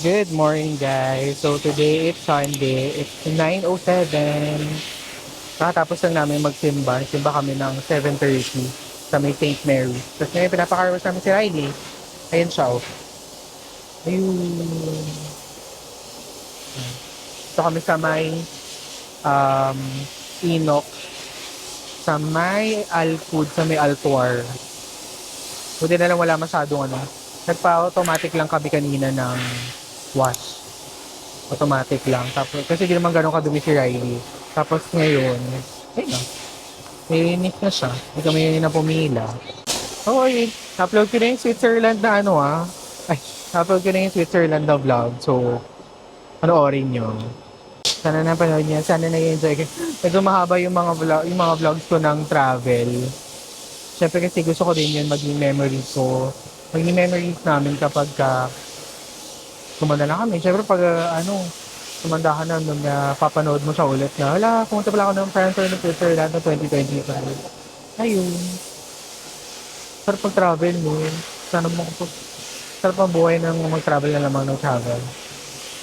Good morning, guys. So, today it's Sunday. It's 9:07. Kakatapos lang namin magsimba. Simba kami ng 7:30 sa may St. Mary. Tapos ngayon, pinapakarwas namin si Riley. Ayun siya, oh. Ayun. So, kami sa may um, Enoch. Sa may Alfood, sa may Altuar. Buti na lang wala masyadong ano. Nagpa-automatic lang kami kanina ng wash. Automatic lang. Tapos, kasi di naman ganun kadumi si Riley. Tapos ngayon, ayun na. Linis na siya. Hindi kami na pumila. Oo, upload ko na yung Switzerland na ano Ay, upload ko na yung Switzerland na vlog. So, panoorin nyo. Sana napanood niya. Sana na-enjoy ko. Medyo mahaba yung mga vlogs ko ng travel. Siyempre kasi gusto ko din yun maging memories ko. Maging memories namin kapag tumanda na kami. Siyempre pag tumanda ka na nung papanood mo siya ulit na, wala, pumunta pala ako ng France or ng Switzerland na 2025. Ayun. Sarap mag-travel mo. Sana mo ko. Sarap ang buhay ng mag-travel na lamang ng travel.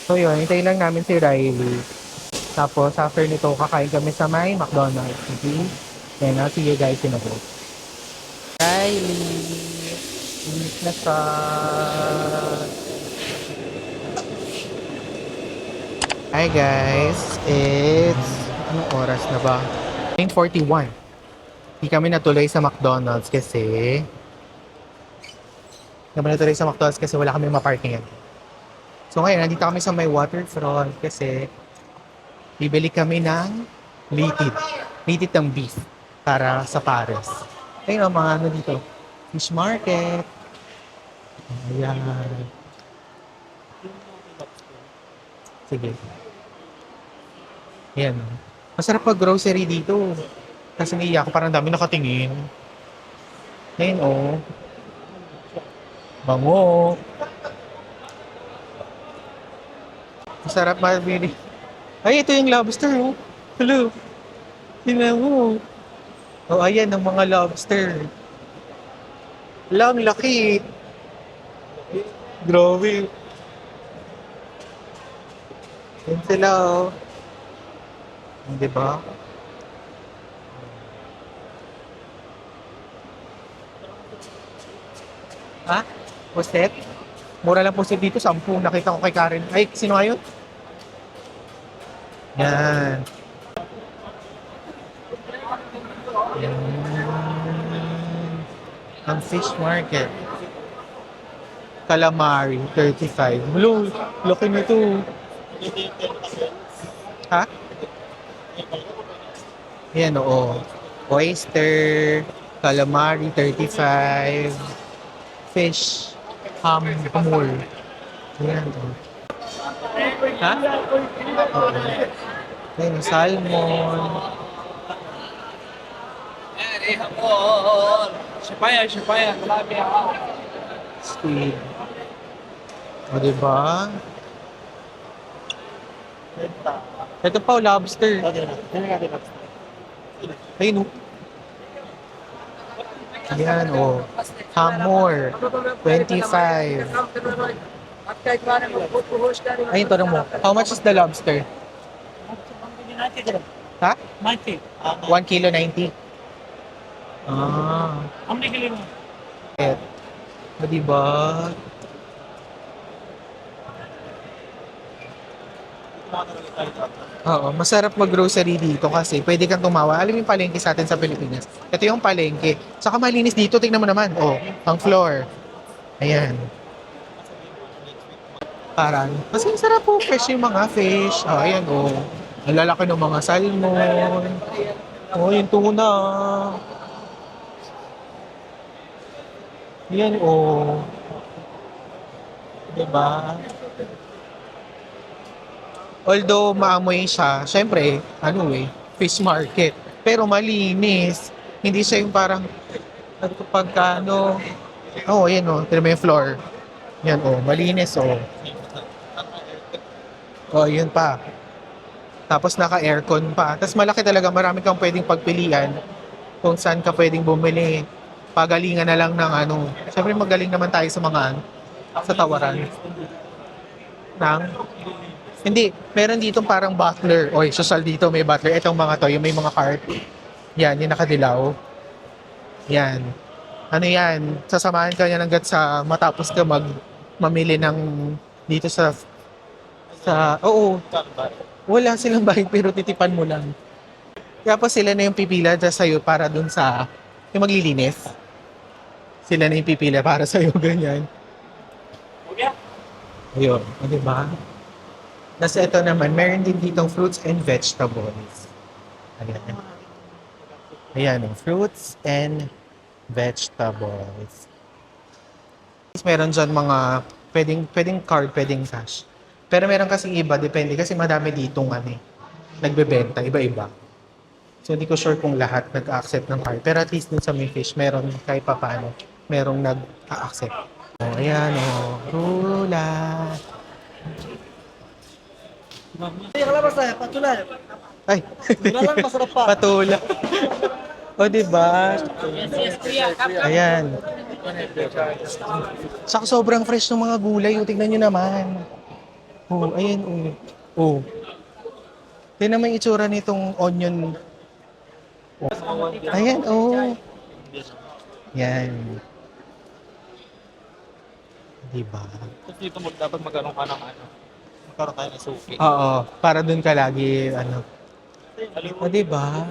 So yun, hintayin lang namin si Riley. Tapos after nito, kakain kami sa may McDonald's. Okay? Then I'll see you guys in a bit. Riley! Inis na sa... Hi guys! It's... Anong oras na ba? 9:41. Hindi kami natuloy sa McDonald's kasi... wala kami maparkingan. So ngayon, nandito kami sa may waterfront kasi bibili kami ng litid. Litid ng beef para sa pares. Ayun ang mga ano dito. Fish market. Ayan. Sige. Ayan. Masarap pag grocery dito. Kasi naiiyak ko parang dami nakatingin. Ayun oh. Bango. Masarap mabili. Ay, ito yung lobster oh. Hello. Tingnan mo. Oh, ayan ang mga lobster. Lang, laki. Grabe. Yan sila oh. Di ba? Ha? Puset? Mura lang puset dito, 10. Nakita ko kay Karen. Ay, sino nga yun? Yan. Yan. Ang fish market. Calamari, 35. Hello, laki nito. Ha? Yan, oo. Oyster, calamari, 35. Fish, hamur. Yan, oh. Ha? Oo. Yan, salmon. Siya marami ako. Squid. O, diba? Ito pa, lobster. Ayun, oh. Yan, oh. Hamor. 25. Ayun, tanong mo. How much is the lobster? Ha? 90. 1 kilo 90. Ah. How many kilo mo? O, diba? Oo, masarap mag-grocery dito kasi pwede kang tumawa. Alam mo yung palengke sa atin sa Pilipinas? Ito yung palengke. Saka malinis dito, tingnan mo naman. Oh, ang floor. Ayan. Parang, mas sarap po fresh yung mga fish. Oh, ayan, oh. Ang lalaki ng mga salmon. Oh, yung tuna. Yan, oh. Diba? Although maamoy siya, syempre, fish market. Pero malinis. Hindi siya yung parang pagka oh, yan oh, tira mo yung floor. Yan oh, malinis oh. Oh, yun pa. Tapos naka-aircon pa. Tapos malaki talaga, marami kang pwedeng pagpilian kung saan ka pwedeng bumili. Pagalingan na lang ng syempre magaling naman tayo sa mga sa tawaran. Nang? Hindi, meron dito parang butler. Oy, social dito may butler. Itong mga to, yung may mga cart. Yan, yung nakadilaw. Yan. Ano yan? Sasamahan ka niya hanggat sa matapos ka mamili ng dito oo, wala silang bayad pero titipan mo lang. Tapos sila na yung pipila dyan sa'yo para dun sa yung maglilinis. Sila na yung pipila para sa'yo, ganyan. Ayun, o diba? Tapos ito naman, meron din ditong fruits and vegetables. Ayan. Ayan, fruits and vegetables. Meron dyan mga pwedeng card, pwedeng cash. Pero meron kasing iba, depende kasi madami ditong nagbebenta, iba-iba. So hindi ko sure kung lahat nag-accept ng card. Pero at least dun sa may fish, meron kahit paano, merong nag-accept. Oh, ayan oh, rula. Kaya kalabas tayo, patulan. Ay, Mura lang, masarap pa. patula. O, diba? Ayan. Saka sobrang fresh ng mga gulay. O, tignan nyo naman. Oh, ayan, oh. Oh. Tignan naman yung itsura nitong onion. Oh. Ayan, oh. Yan. Diba? Tapos dito dapat magkaroon ka ng magkaroon tayo ng suki. Oo. Para dun ka lagi, O, diba?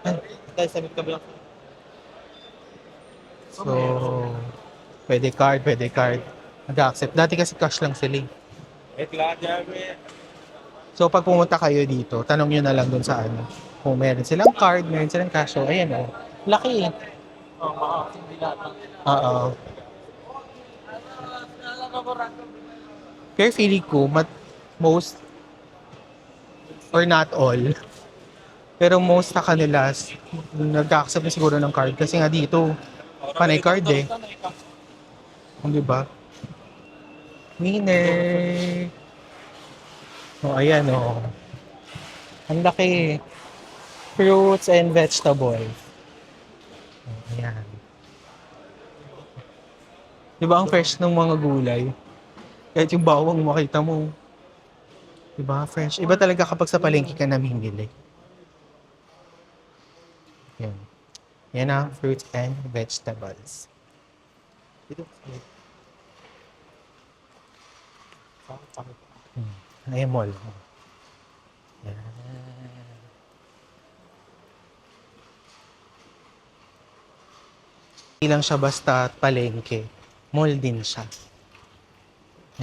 Ay, Tayo sa kabilang. so, pwede card. Nag-accept. Dati kasi cash lang sila eh. So, pag pumunta kayo dito, tanong nyo na lang dun sa kung meron silang card, meron silang cash. So, ayan o. Laki eh. Oo, makakasin din lahat ng... Oo. Pero feeling ko, most, or not all, pero most sa kanila, nag-accept na siguro ng card. Kasi nga dito, panay card eh. Di ba? Winner! O, ayan o. Ang laki. Fruits and vegetables. O, ayan. Di ba ang fresh ng mga gulay? Kahit yung bawang makita mo. Di ba? Fresh. Iba talaga kapag sa palengke ka namimili. Yan. Yan ang fruits and vegetables. Ayan, mall. Yan. Hindi lang siya basta palengke. Mall din siya.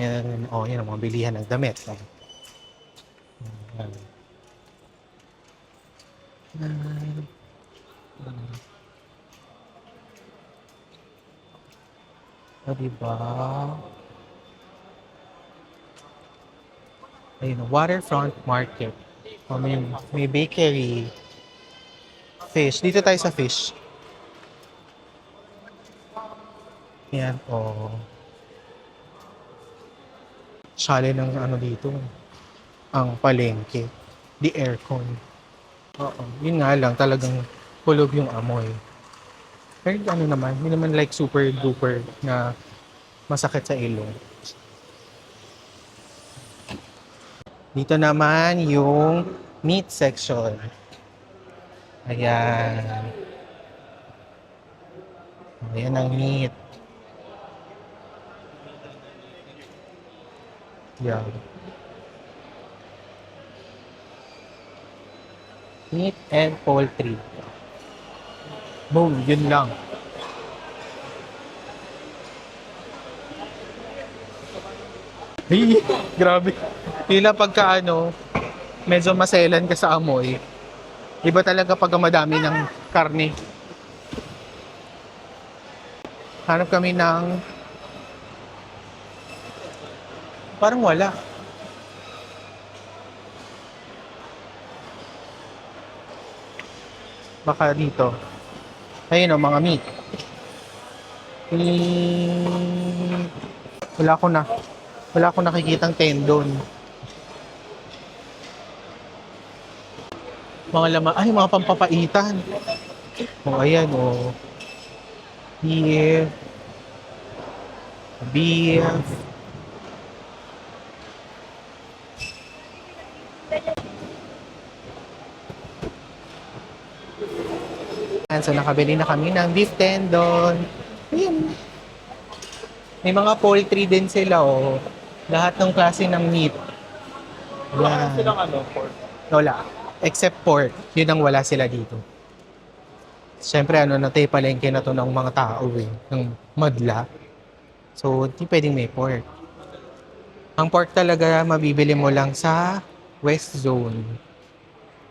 Yan, yan ang mga bilihan ng damit. Yan. Diba? Ayun, waterfront market. May bakery. Fish. Dito tayo sa fish. Yan, Sali ng dito. Ang palengke. The aircon. Oo. Yun nga lang, talagang kulog yung amoy. Pero naman, hindi naman like super duper na masakit sa ilong. Dito naman yung meat section. Ayan. Ayan ang meat. Yan. Meat and poultry. Boom, yun lang. Hey, grabe. Tila pagka medyo maselan ka sa amoy. Iba talaga pag madami ng karne. Hanap kami ng parang wala. Baka dito. Ayun mga meat. Wala akong nakikitang tendon. Mga laman, mga pampapaitan. Ayan, beef. So, nakabili na kami ng beef tendon. Ayan. May mga poultry din sila, oh. Lahat ng klase ng meat. Wala Yan. silang ano, pork. Wala. Except pork. Yun ang wala sila dito. Siyempre, palengke na to ng mga tao, eh. Ng madla. So, hindi pwedeng may pork. Ang pork talaga, mabibili mo lang sa West Zone.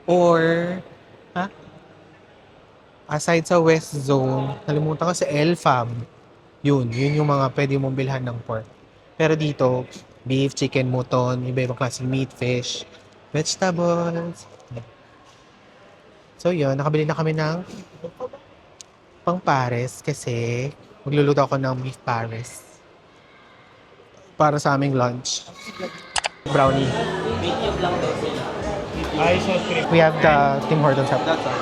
Or, aside sa West Zone, nalimutan ko sa Elfab. Yun yung mga pwede mong bilhan ng pork. Pero dito, beef, chicken, mutton, iba-ibang klaseng meat, fish, vegetables. So yun, nakabili na kami ng pang pares kasi magluluto ako ng beef pares para sa aming lunch. Brownie. Ice cream. We have the Tim Hortons up. That's all.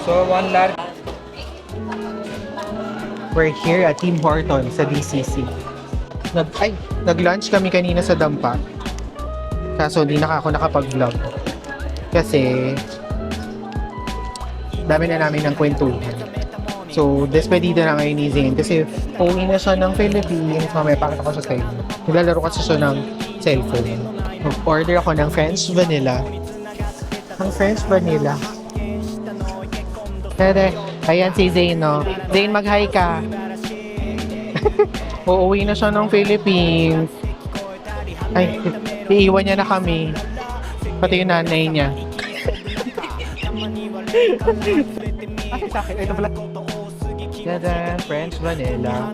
So, one large. We're here at Tim Hortons sa DCC. Nag-lunch kami kanina sa Dampa. Kaso hindi ako nakapag-vlog. Kasi dami na namin ng kwentuhan. So, despedida na ngayon ni Zane kasi uwi na siya ng Philippines. Mamaya pakita ko siya sa inyo. Naglalaro kasi siya ng cellphone. Order ako ng French vanilla. Ang French vanilla. Tere, ayan si Zane, no? Zane, mag-hi ka. Uuwi na siya ng Philippines. Ay, iiwan niya na kami. Pati yung nanay niya. Ay, sa akin. Ito pala. Tada, French vanilla.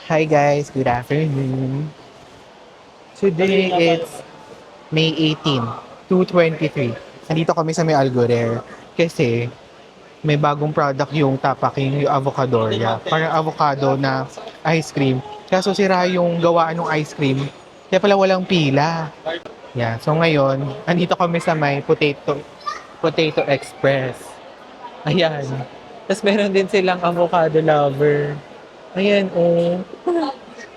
Hi guys, good afternoon. Today it's May 18, 2023. Nandito kami sa may Algorer kasi may bagong product yung Tapaking, yung Avocadoria. Parang avocado na ice cream. Kaso sira yung gawaan ng ice cream. Kaya pala walang pila. Yeah, so ngayon, andito kami sa may Potato Express. Ayan. Tapos meron din silang avocado lover. Ayan, oh.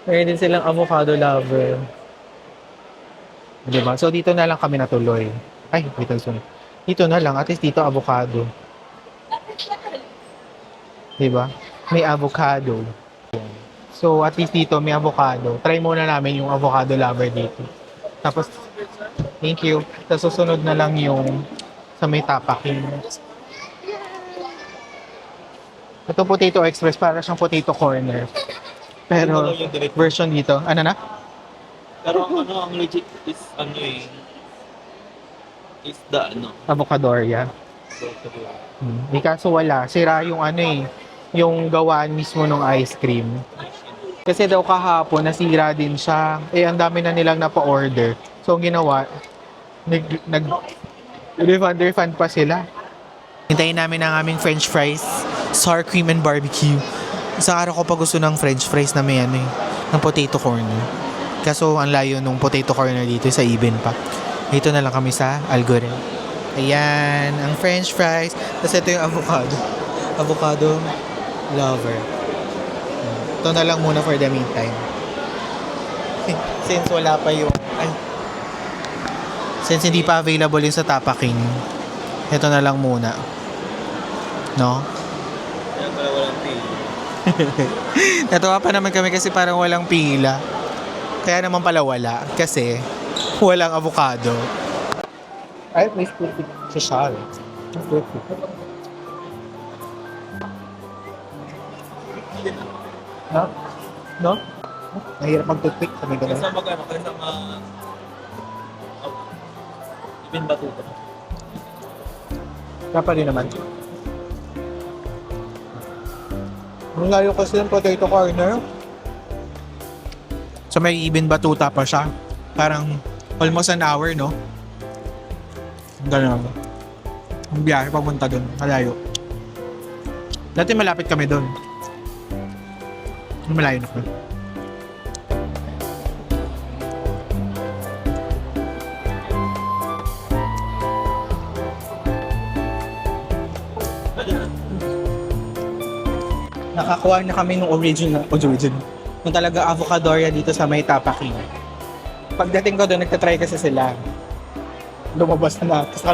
Meron din silang avocado lover. Diba? So, dito na lang kami natuloy. Ay, dito sunod. Dito na lang. At least dito avocado. Diba? May avocado. So, at least dito may avocado. Try muna namin yung avocado lover dito. Tapos, thank you. Tapos, susunod na lang yung sa may Tapaking. Ito Potato Express, para siyang potato corner. Pero, version dito. Ano na? Pero ang legit is is the Avocadoria. Kaso wala. Sira yung yung gawaan mismo ng ice cream. Kasi daw kahapon, nasira din siya. Ang dami na nilang napa-order. So, ang ginawa, refund pa sila. Hintayin namin ang aming french fries, sour cream and barbecue. Isang araw ko pa gusto ng french fries na may ng potato corner. Kaso ang layo nung potato corner dito sa Ibin pa. Dito na lang kami sa Algorer. Ayan, ang french fries. Tapos ito yung avocado. Avocado lover. Ito na lang muna for the meantime. Since wala pa yung... Since hindi pa available yung sa Tapaking, ito na lang muna. No? Kaya pala walang pila. Natuwa pa naman kami kasi parang walang pila. Kaya naman pala wala. Kasi walang avocado. Ay, please put it sa shal. No? No? Mahirap mag-toothpick. Sabi ko Kaysa na. magano, kaysa Ibin Batuta. Dapat din naman. Ang layo kasi ng potato corner. So may Ibin Batuta pa siya. Parang almost an hour, no? Ganun. Ang biyahe papunta dun. Malayo. Dati malapit kami dun. Malayo na kami. nakakuha na kami ng original. Yung talaga avocadoria dito sa may Tapaking. Pagdating ko doon, nagtatry kasi sila. Lumabas na. Tapos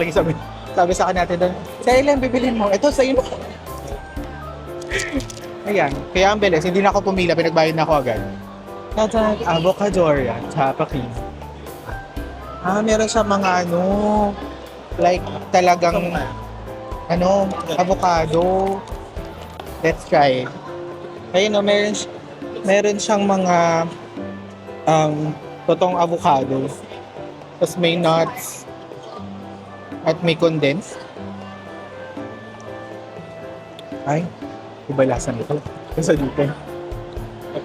sabi sa akin natin doon, sa ilan bibilin mo? Ito, sa ino. Ayan. Kaya ang bilis. Hindi na ako pumila. Pinagbayad na ako agad. Tatag, avocadoria. Tapaking. Meron siya mga like talagang avocado. Let's try. Ayun meron siyang mga totoong avocado. Tapos may nuts at may condensed. Ay, iba lasa nito. Kasi dito.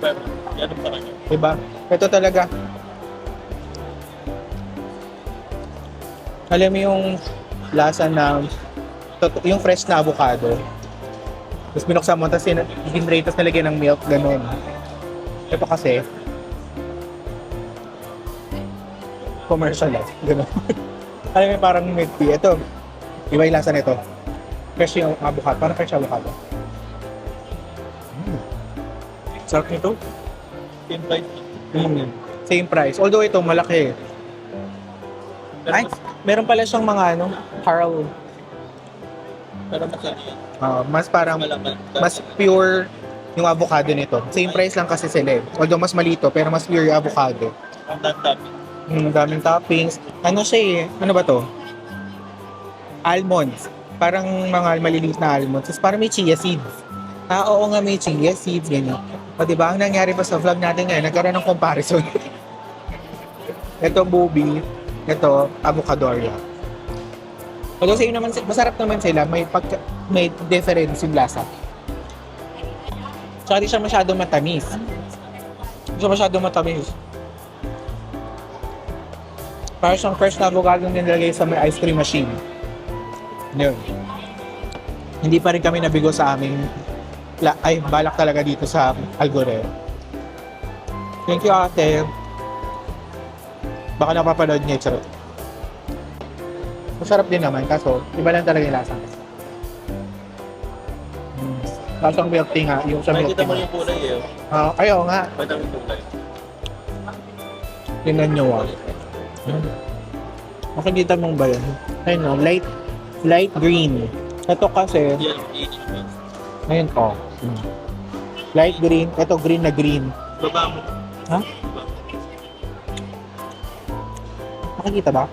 Pero, yan ang talaga. Diba? Ito talaga. Alam mo yung lasa na yung fresh na avocado. Tapos binuksan mo, tapos hinray, tapos nalagyan ng milk, ganun. Ito kasi, commercial ganun. Alam mo parang milk tea. Ito, iba yung lasa nito. Fresh yung avocado, parang fresh avocado. Sarap nito. Same price. Same price. Although ito, malaki. Ay, meron pala siyang mga Carl. Pero mas ano yan. Mas parang, Malaman. mas pure yung avocado nito. Same price lang kasi sila eh. Although mas malito, pero mas pure yung avocado. Ang dami. Daming toppings. Ano siya eh? Ano ba to? Almonds. Parang mga maliliit na almonds. Tapos parang may chia seeds. Oo nga, may chia seeds. Ganyan. O diba, ang nangyari pa sa vlog natin ngayon, nagkaroon ng comparison. Ito, boobie. Ito, avocadoria. Although sa'yo naman, masarap naman sila. May difference yung lasa. Tsaka di siya masyadong matamis. Di siya masyadong matamis. Parang siyang fresh na avocado na nilagay sa may ice cream machine. Yun. Hindi pa rin kami nabigo sa aming balak talaga dito sa Algorel. Thank you, ate. Baka napapanood niya, charot. Masarap din naman, kaso iba lang talaga yung lasa. Kaso ang milk tea nga, yung sa milk Makikita mo tea. yung kulay eh. Ayaw nga. Pwede mo yung kulay. Tingnan nyo Makikita mong ba yun? Ayun no, light green. Ito kasi, Yan, yun. ayun ko. Light green, ito green na green. Baba mo. Ha? Makikita ba?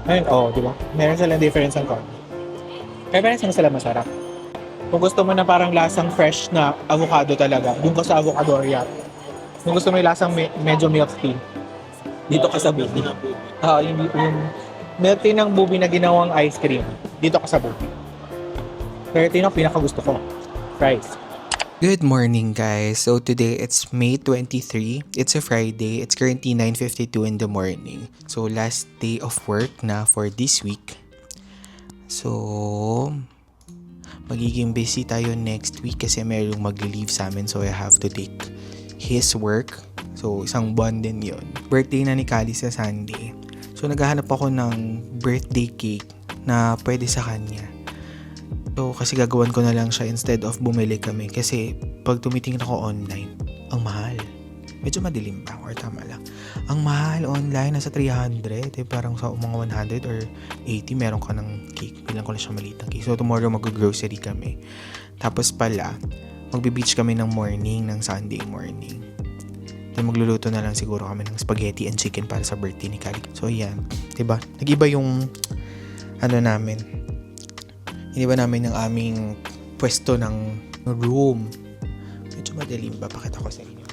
Ayun, di ba? Meron silang difference ang color. Kaya meron sila masarap. Kung gusto mo na parang lasang fresh na avocado talaga, dun ka sa avocadoria. Kung gusto mo yung lasang medyo milk tea, dito ka sa Bubi. Yung milk tea ng Bubi na ginawang ice cream, dito ka sa Bubi. Pero ito yung pinakagusto ko. Fries. Good morning guys. So today it's May 23. It's a Friday. It's currently 9:52 in the morning. So last day of work na for this week. So magiging busy tayo next week kasi mayroong mag-leave sa amin, so I have to take his work. So isang buwan din yun. Birthday na ni Kali sa Sunday. So naghahanap ako ng birthday cake na pwede sa kanya. So, kasi gagawan ko na lang siya instead of bumili kami. Kasi, pag tumitingin ako online, ang mahal. Medyo madilim ba? Or tama lang. Ang mahal online, nasa 300. Parang sa mga 100 or 80, meron ka ng cake. Bilang ko na siya maliit ng cake. So, tomorrow mag-grocery kami. Tapos pala, magbe-beach kami ng morning, ng Sunday morning. Then, magluluto na lang siguro kami ng spaghetti and chicken para sa birthday ni Kali. So, yan. Diba? Nag-iba yung, namin. Hindi ba namin ang aming pwesto ng room? Medyo madilim ba? Pakita ko sa inyo.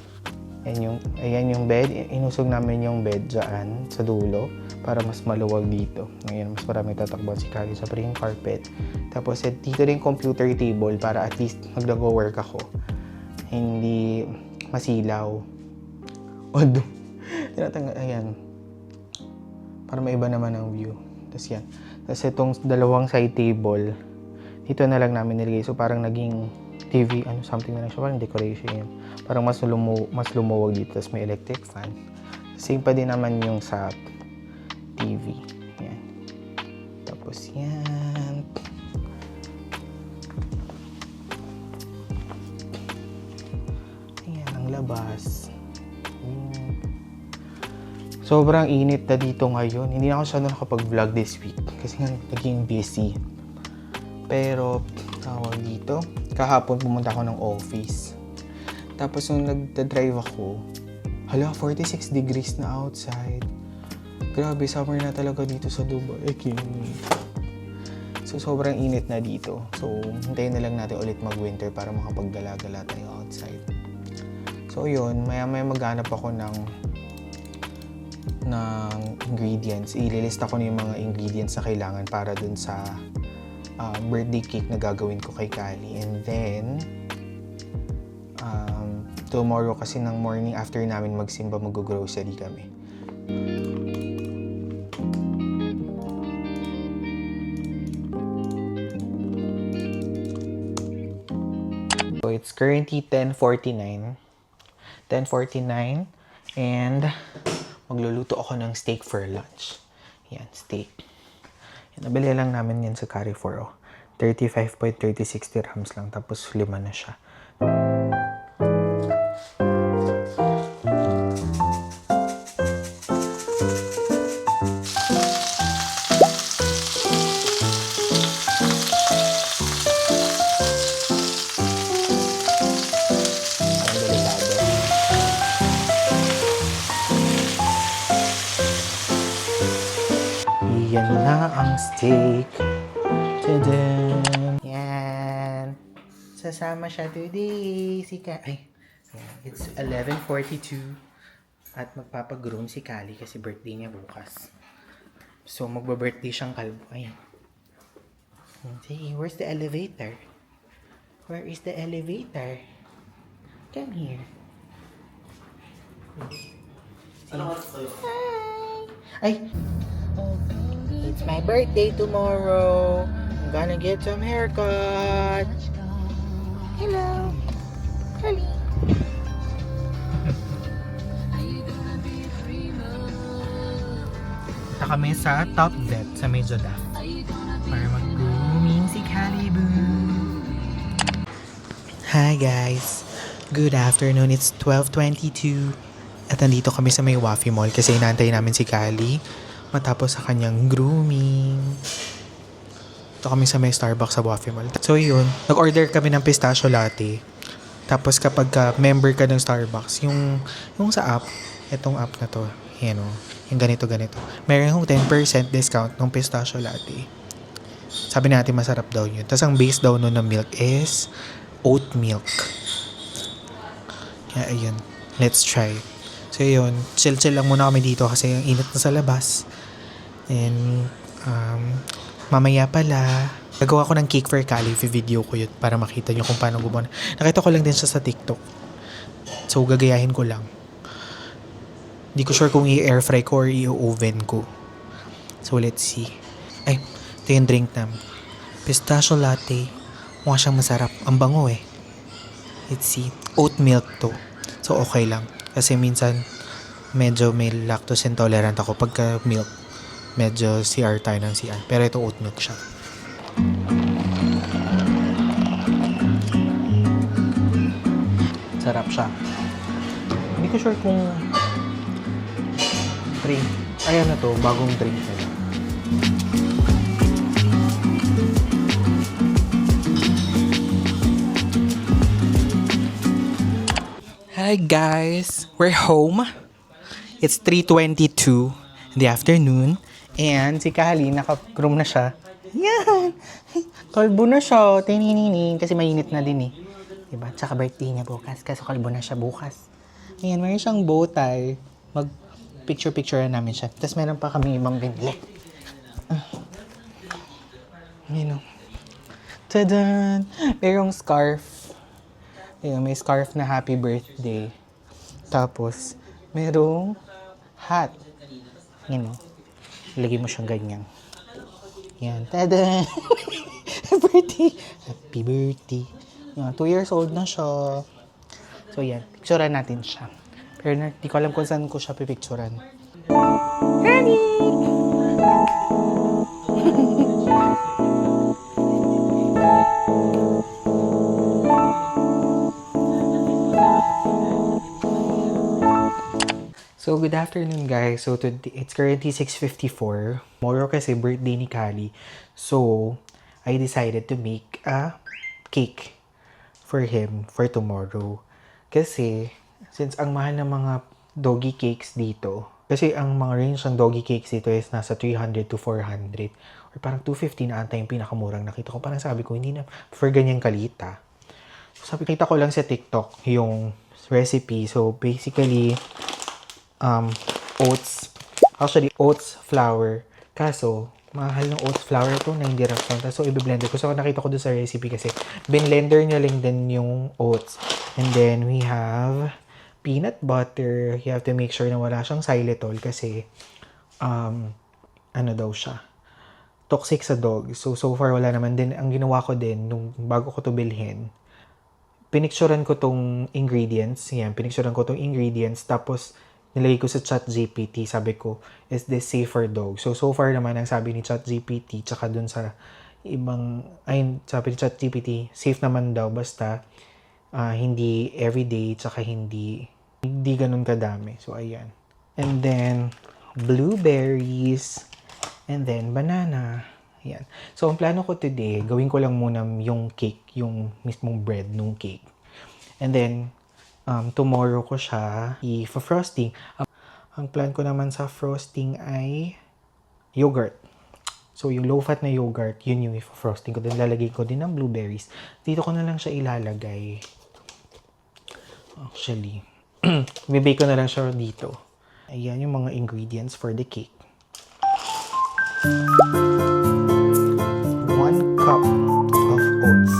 Ayan yung bed. Inusog namin yung bed dyan sa dulo para mas maluwag dito. Ngayon, mas marami tatakbo si Kali sa yung carpet. Tapos, dito rin computer table para at least maglago-work ako. Hindi masilaw. Ayan. Para maiba naman ang view. Tapos yan. Tapos itong dalawang side table, dito na lang namin nilagay. So parang naging TV, something na lang siya. Parang decoration yan. Parang mas lumuwag dito. Tapos may electric fan. Same pa din naman yung sa TV. Yan. Tapos yan. labas. Sobrang init na dito ngayon. Hindi na ako siya nakapag-vlog this week kasi nga naging busy. Pero, tawag dito, kahapon pumunta ako ng office. Tapos nung nagda-drive ako, 46 degrees na outside. Grabe, summer na talaga dito sa Dubai. So, sobrang init na dito. So, hintayin na lang natin ulit mag-winter para makapagdala-gala tayo outside. So, yun. Maya-maya maghanap ako ng ingredients. Ililista ko na yung mga ingredients na kailangan para dun sa birthday cake na gagawin ko kay Kali. And then, tomorrow kasi ng morning after namin magsimba, mag-grocery kami. So, it's currently 10:49 and magluluto ako ng steak for lunch. Yan, steak. Yan, nabili lang namin yan sa Carrefour. 35.36 dirhams lang, tapos 5 na siya. Yan na ang steak. Tadaan! Yan. Sasama siya today. It's 11:42. At magpapagroom si Kali kasi birthday niya bukas. So, magba-birthday siyang kalbo. Ayan. See, where's the elevator? Where is the elevator? Come here. Hi! Ay! It's my birthday tomorrow. I'm gonna get some haircut. Hello. Hello. Punta kami sa Top Vet sa Medjoda para mag-grooming si Kalibu. Hi guys. Good afternoon. It's 12:22. At nandito kami sa may Wafi Mall kasi inaantay namin si Kali matapos sa kanyang grooming. Ito kami sa may Starbucks sa Wafi Mall. So yun, nag-order kami ng pistachio latte. Tapos kapag member ka ng Starbucks, yung sa app, itong app na to, yan o, yung ganito. Meron yung 10% discount ng pistachio latte. Sabi natin masarap daw yun. Tapos ang base daw nun ng milk is oat milk. Kaya ayun, let's try. So yun, chill lang muna kami dito kasi ang init na sa labas. And mamaya pala, gagawa ko ng cake for Kali. Video ko yun para makita nyo kung paano gumawa. Nakita ko lang din siya sa TikTok. So gagayahin ko lang. Hindi ko sure kung i-air fry ko or i-oven ko. So let's see. Ay, ito yung drink namin. Pistachio latte. Mukha siyang masarap. Ang bango eh. Let's see. Oat milk to. So okay lang. Kasi minsan, medyo may lactose intolerant ako. Pagka milk, medyo CR tayo ng CR. Pero ito oat milk siya. Sarap siya. Hindi ko sure kung drink. Ayan na to, bagong drink na lang. Hi guys! We're home. It's 3:22 in the afternoon. And si Kali, naka-groom na siya. Yan! Kalbo na siya. Tininining. Kasi mainit na din eh. Diba? Tsaka birthday niya bukas. Kasi kalbo na siya bukas. Ayan, mayroon siyang bow tie. Mag-picture-picture namin siya. Tapos meron pa kami ibang binili. Ayan o. Tadaan! Merong scarf. Ayan, may scarf na happy birthday. Tapos, merong hat. Yan o. Ilagay mo siyang ganyan. Yan. Tada! Birthday! Happy birthday. Yan, 2 years old na siya. So yan, picturean natin siya. Pero di ko alam kung saan ko siya pipicturean. Honey! So, good afternoon guys. So, today, it's currently 6:54. Tomorrow kasi birthday ni Kali. So, I decided to make a cake for him for tomorrow. Kasi, since ang mahal ng mga doggy cakes dito, kasi ang mga range ng doggy cakes dito is nasa 300 to 400. Or parang 250 na ata yung pinakamurang nakita ko. Parang sabi ko, hindi na for ganyang kalita. So, sabi, kita ko lang sa TikTok yung recipe. So, basically, oats. Actually, oats flour. Kaso, mahal ng oats flour to, 90 dirhams. So, i-blender ko. So, nakita ko doon sa recipe kasi blender niya lang din yung oats. And then, we have peanut butter. You have to make sure na wala siyang xylitol kasi, ano daw siya, toxic sa dog. So far, wala naman. Then, ang ginawa ko din, nung bago ko to bilhin, pinicturean ko tong ingredients. Yan, pinicturean ko tong ingredients. Tapos, nilagay ko sa ChatGPT. Sabi ko, is this safe for dog? So far naman, ang sabi ni ChatGPT, tsaka dun sa ibang, sabi ni ChatGPT, safe naman daw, basta hindi everyday, tsaka hindi ganun kadami. So, ayan. And then, blueberries, and then, banana. Ayan. So, ang plano ko today, gawin ko lang muna yung cake, yung mismong bread nung cake. And then, tomorrow ko siya i-frosting. Ang plan ko naman sa frosting ay yogurt. So, yung low-fat na yogurt, yun yung i-frosting ko. Then, lalagay ko din ng blueberries. Dito ko na lang siya ilalagay. Actually, bibake ko na lang siya dito. Ayan yung mga ingredients for the cake. 1 cup of oats.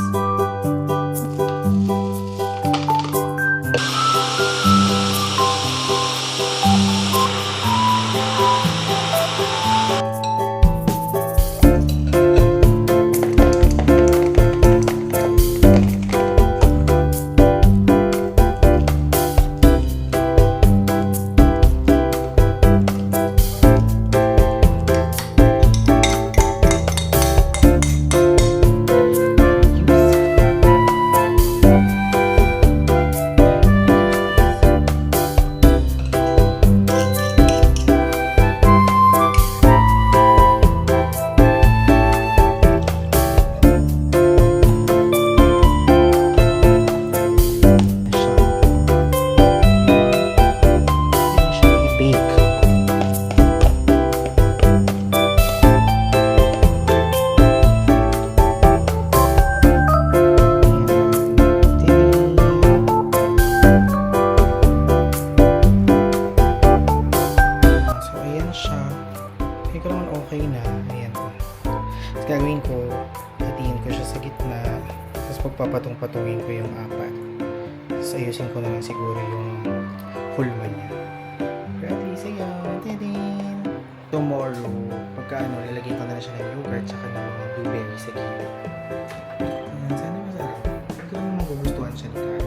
Okay na. Ayan po. Tapos gagawin ko, hatiin ko siya sa gitna. Tapos pagpapatong-patungin ko yung apat. Tapos ayusin ko na lang siguro yung hulma niya. Pero at least ayun. Tadin! Tomorrow, pagkaano, lalagyan ko na lang siya ng yogurt tsaka ng mga blueberries sa gilid. Ayan, sana masarap. Hindi ko naman magugustuhan siya ni Kali.